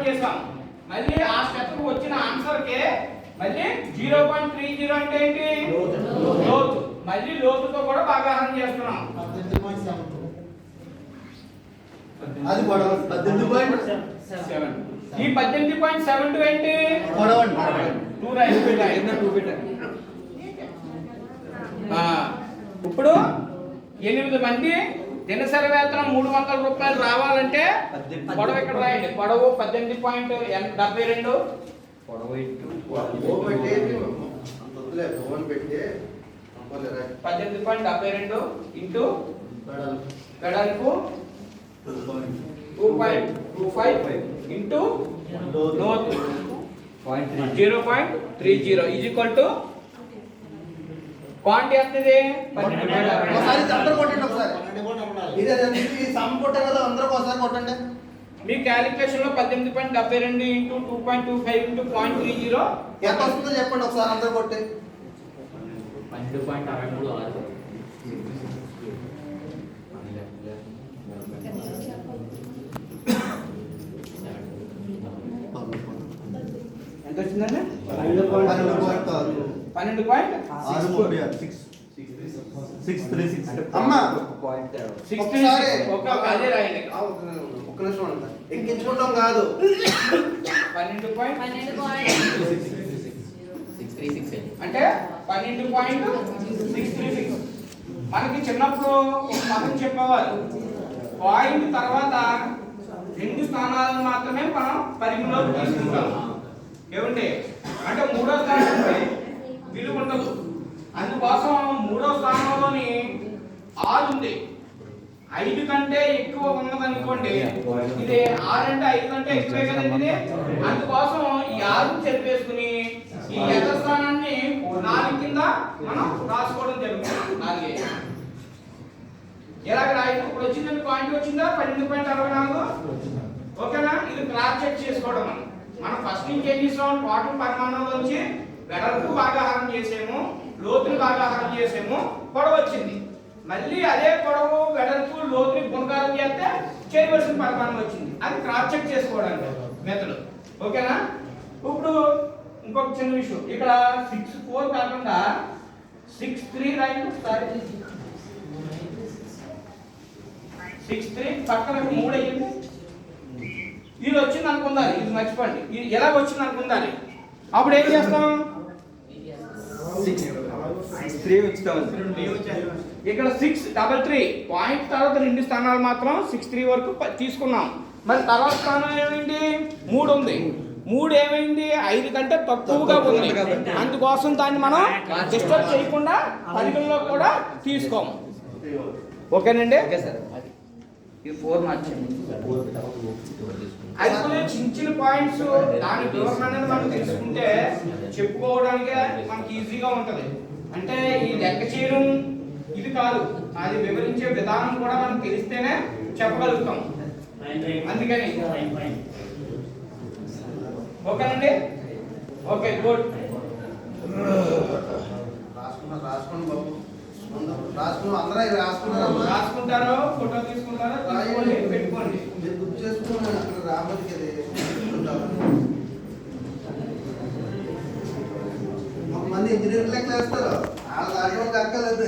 చేసాం. మళ్ళీ ఆ స్టెప్ వచ్చిన ఆన్సర్ కే మళ్ళీ 0.30 అంటే ఏంటి? లోతు. మళ్ళీ లోతుతో కూడా భాగాహారం చేస్తున్నాం. అది పొడవు 18.7. ఈ 18.72 ఏంటి? పొడవు 2 రైట్. ఇప్పుడు 8 మంది దినసరి వేతనం 300 రూపాయలు రావాలంటే పొడవు ఇక్కడ రాయండి. పొడవు 18.72. పొడవు ఓ పెట్టేది అంతొద్దులే ఫోన్ పెట్టి 18.72 ఇంటూ వెడల్పు 2.25 ఇంటూ లోతు 0.30 ఈజ్ ఈక్వల్ టు క్వాంటిటీ వస్తుంది. ఒకసారి అందరూ కొట్టండి. ఒకసారి ఇది సమ్ కొట్టారు కదా, అందరూ ఒకసారి కొట్టండి. మీ క్యాలిక్యులేషన్ లో 18.72 ఇంటూ 2.25 ఇంటూ 0.30 ఎంత వస్తుందో చెప్పండి ఒకసారి అందరూ కొట్టి. 12.63 ఎంత వచ్చిందండి? 12.636 అమ్మా అదే రాయండి. ఒక్క నిమిషం ఉంటా, ఎక్కించుకుంటాం కాదు. 12.636 అంటే 12.636. మనకి చిన్నప్పుడు ఒక పదం చెప్పేవారు, పాయింట్ తర్వాత 2 స్థానాలను మాత్రమే మనం పరిగణలోకి తీసుకుంటాం. ఏమండి అంటే 3వ స్థానానికి విలువ ఉండదు. అందుకోసం 3వ స్థానంలోని 6 ఉంది. 5 కంటే ఎక్కువ ఉన్నదనుకోండి, ఇది 6 అంటే 5 కంటే ఎక్కువే కదండి ఇది. అందుకోసం ఈ 6 చెరిపేసుకుని ఈ ఎర్ర స్థానాన్ని 4 కింద మనం రాసుకోవడం జరుగుతుంది. 4 ఎలాగ రాయదు. ఇప్పుడు వచ్చిందండి, పాయింట్ వచ్చిందా? 12.64. ఓకేనా? ఇది క్రాస్ చెక్ చేసుకోవడం. మనం ఫస్ట్ నుంచి ఏం చేసాం? టోటల్ పరిమాణంలోంచి వెడల్పు భాగాహారం చేసాము, లోతుని భాగాహారం చేసాము, పొడవు వచ్చింది. మళ్ళీ అదే పొడవు వెడల్పు లోతుని గుణకారం చేస్తే చేయవలసిన పరిమాణం వచ్చింది. అది క్రాస్ చెక్ చేసుకోవడానికి మెథడ్. ఓకేనా? ఇప్పుడు ఇంకొక చిన్న విషయం, ఇక్కడ 6.4 కాకుండా 6.3 రాయండి ఒకసారి. 6.3 పక్కన 3 అయ్యింది. ఇది వచ్చింది అనుకుందాలి, ఇది మర్చిపోండి. ఇది ఎలా వచ్చింది అనుకుందాలి. అప్పుడు ఏం చేస్తాం? 6.3 ఉంచుతాం. ఇక్కడ 6.33 పాయింట్ తర్వాత 2 స్థానాలు మాత్రం 6.3 వరకు తీసుకున్నాం. మరి తర్వాత స్థానం ఏమైంది? 3 ఉంది. 3 ఏమైంది? 5 కంటే తక్కువగా ఉంది. అందుకోసం దాన్ని మనం డిస్టర్బ్ చేయకుండా పరిగణలో కూడా తీసుకోము. ఓకేనండి? ఇది 4 మార్చండి. అయితే చిన్న చిన్న పాయింట్స్ దాని వివరణ అనేది మనం తెలుసుకుంటే చెప్పుకోవడానికి మనకి ఈజీగా ఉంటది. అంటే ఈ లెక్క చేయడం ఇది కాదు, అది వివరించే విధానం కూడా మనకు తెలిస్తేనే చెప్పగలుగుతాం. అందుకని ఓకేనండి? Okay, good. రాసుకోండి బాబు, అందరూ రాసుకుంటారో ఫోటో తీసుకుంటారో తీసుకోండి, పెట్టుకోండి. మీరు గుర్తు చేసుకుని అక్కడ రాబోతుంది. కొంతమంది ఇంజనీరింగ్ లెక్కలు వేస్తారు, వాళ్ళ దాంట్లో అక్కర్లేదు.